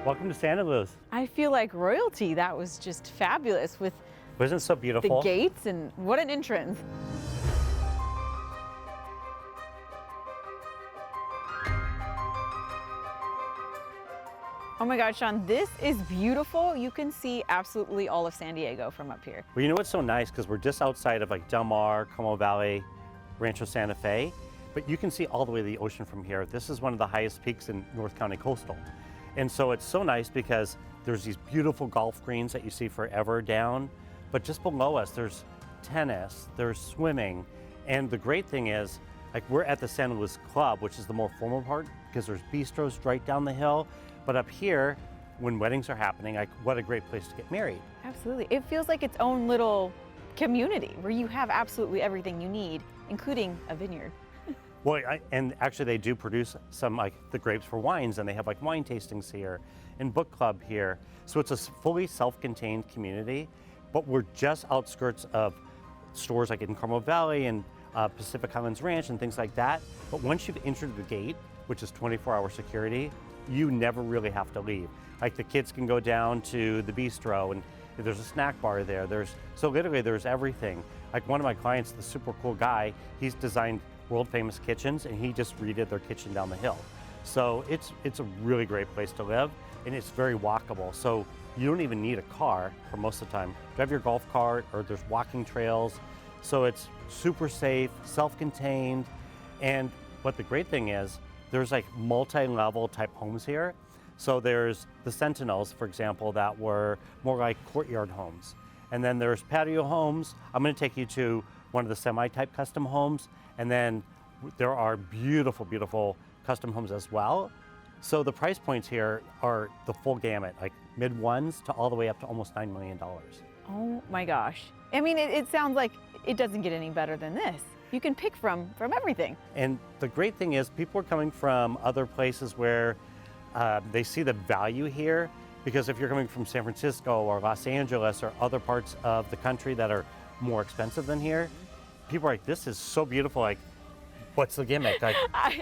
Welcome to Santaluz. I feel like royalty. That was just fabulous with Wasn't it so the beautiful? gates, and what an entrance. Oh my God, Sean, this is beautiful. You can see absolutely all of San Diego from up here. Well, you know what's so nice, because we're just outside of like Del Mar, Como Valley, Rancho Santa Fe, but you can see all the way to the ocean from here. This is one of the highest peaks in North County Coastal. And so it's so nice because there's these beautiful golf greens that you see forever down, but just below us, there's tennis, there's swimming. And the great thing is, like, we're at the Santaluz Club, which is the more formal part, because there's bistros right down the hill. But up here, when weddings are happening, like, what a great place to get married. Absolutely. It feels like its own little community where you have absolutely everything you need, including a vineyard. Well, and actually they do produce some, like, the grapes for wines, and they have like wine tastings here and book club here. So it's a fully self-contained community, but we're just outskirts of stores like in Carmel Valley and Pacific Highlands Ranch and things like that. But once you've entered the gate, which is 24-hour security, you never really have to leave. Like, the kids can go down to the bistro, and there's a snack bar there. So literally there's everything. Like, one of my clients, the super cool guy, he's designed world famous kitchens, and he just redid their kitchen down the hill. So it's a really great place to live, and it's very walkable. So you don't even need a car for most of the time. Drive your golf cart, or there's walking trails. So it's super safe, self-contained. And what the great thing is, there's like multi-level type homes here. So there's the Sentinels, for example, that were more like courtyard homes. And then there's patio homes. I'm going to take you to one of the semi-type custom homes. And then there are beautiful, beautiful custom homes as well. So the price points here are the full gamut, like mid ones to all the way up to almost $9 million. Oh my gosh. I mean, it sounds like it doesn't get any better than this. You can pick from everything. And the great thing is, people are coming from other places where they see the value here, because if you're coming from San Francisco or Los Angeles or other parts of the country that are more expensive than here, people are like, this is so beautiful, like, what's the gimmick? Like,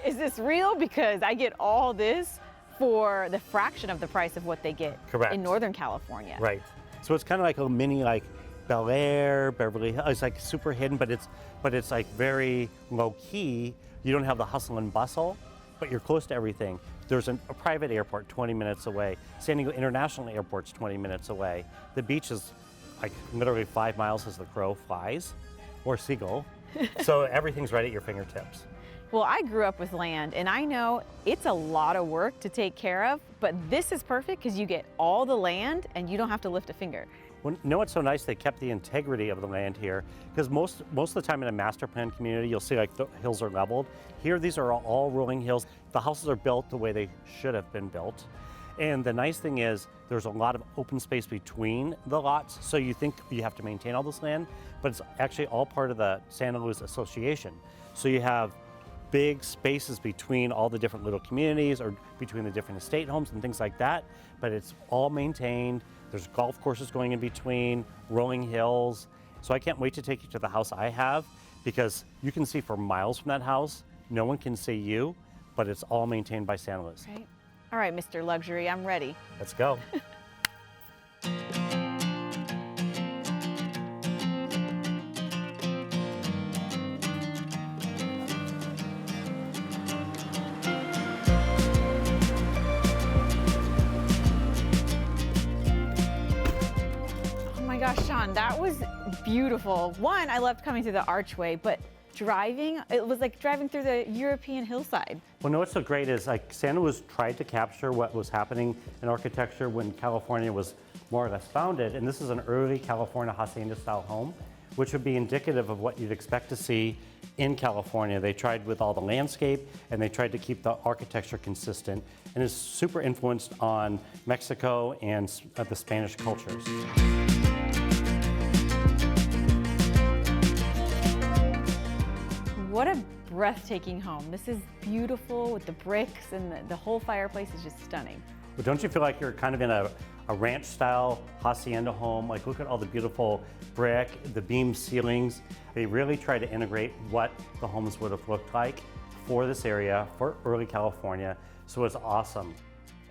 Is this real? Because I get all this for the fraction of the price of what they get Correct. in Northern California. Right. So it's kind of like a mini, like, Bel Air, Beverly Hills. It's like super hidden, but it's like very low key. You don't have the hustle and bustle, but you're close to everything. There's a private airport 20 minutes away. San Diego International Airport's 20 minutes away. The beach is like literally 5 miles as the crow flies, or seagull. So everything's right at your fingertips. Well, I grew up with land, and I know it's a lot of work to take care of, but this is perfect because you get all the land and you don't have to lift a finger. Well, you know what's so nice? They kept the integrity of the land here, because most of the time in a master plan community, you'll see like the hills are leveled. Here, these are all rolling hills. The houses are built the way they should have been built. And the nice thing is, there's a lot of open space between the lots, so you think you have to maintain all this land, but it's actually all part of the Santaluz Association. So you have big spaces between all the different little communities, or between the different estate homes and things like that, but it's all maintained. There's golf courses going in between, rolling hills. So I can't wait to take you to the house I have, because you can see for miles from that house. No one can see you, but it's all maintained by Santaluz. Right? All right, Mr. Luxury, I'm ready. Let's go. Gosh, Sean, that was beautiful. One, I loved coming through the archway, but driving, it was like driving through the European hillside. Well, no, what's so great is, like, Santaluz tried to capture what was happening in architecture when California was more or less founded, and this is an early California hacienda-style home, which would be indicative of what you'd expect to see in California. They tried with all the landscape, and they tried to keep the architecture consistent, and is super influenced on Mexico and the Spanish cultures. What a breathtaking home. This is beautiful with the bricks, and the whole fireplace is just stunning. But don't you feel like you're kind of in a ranch-style hacienda home? Like, look at all the beautiful brick, the beam ceilings. They really try to integrate what the homes would have looked like for this area, for early California. So it's awesome.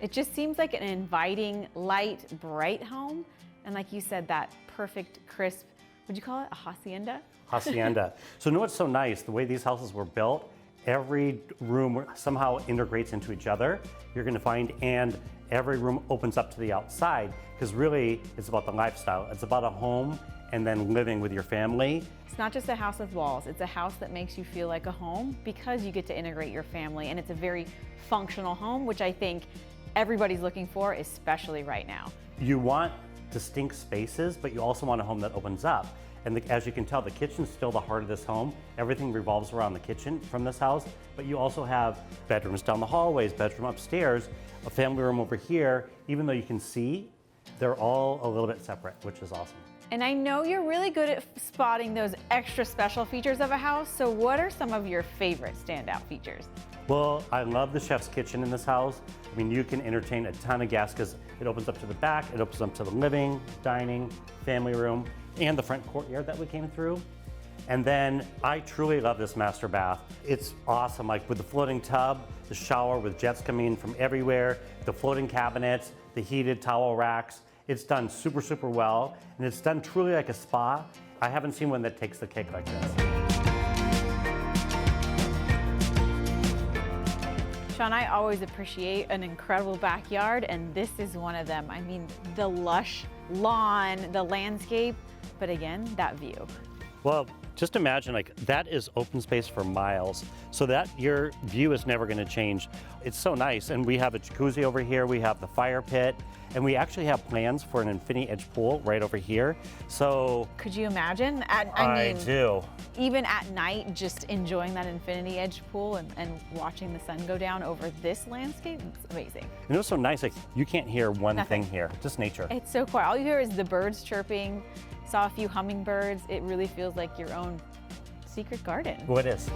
It just seems like an inviting, light, bright home. And like you said, that perfect, crisp, would you call it a hacienda? Hacienda. So you know what's so nice? The way these houses were built, every room somehow integrates into each other. You're going to find, and every room opens up to the outside, because really it's about the lifestyle. It's about a home and then living with your family. It's not just a house with walls, it's a house that makes you feel like a home because you get to integrate your family, and it's a very functional home, which I think everybody's looking for, especially right now. You want distinct spaces, but you also want a home that opens up. And as you can tell, the kitchen's still the heart of this home. Everything revolves around the kitchen from this house, but you also have bedrooms down the hallways, bedroom upstairs, a family room over here. Even though you can see, they're all a little bit separate, which is awesome. And I know you're really good at spotting those extra special features of a house, so what are some of your favorite standout features? Well, I love the chef's kitchen in this house. I mean, you can entertain a ton of guests because it opens up to the back, it opens up to the living, dining, family room, and the front courtyard that we came through. And then I truly love this master bath. It's awesome, like with the floating tub, the shower with jets coming in from everywhere, the floating cabinets, the heated towel racks. It's done super, super well, and it's done truly like a spa. I haven't seen one that takes the cake like this. Sean, I always appreciate an incredible backyard, and this is one of them. I mean, the lush lawn, the landscape, but again, that view. Well, just imagine like that is open space for miles, so that your view is never going to change. It's so nice, and we have a jacuzzi over here, we have the fire pit, and we actually have plans for an infinity edge pool right over here. So could you imagine? I mean, do. Even at night, just enjoying that infinity edge pool and watching the sun go down over this landscape, it's amazing. And it was so nice, like you can't hear one Nothing. thing here, just nature. It's so quiet. All you hear is the birds chirping. Saw a few hummingbirds. It really feels like your own secret garden. Well, it is.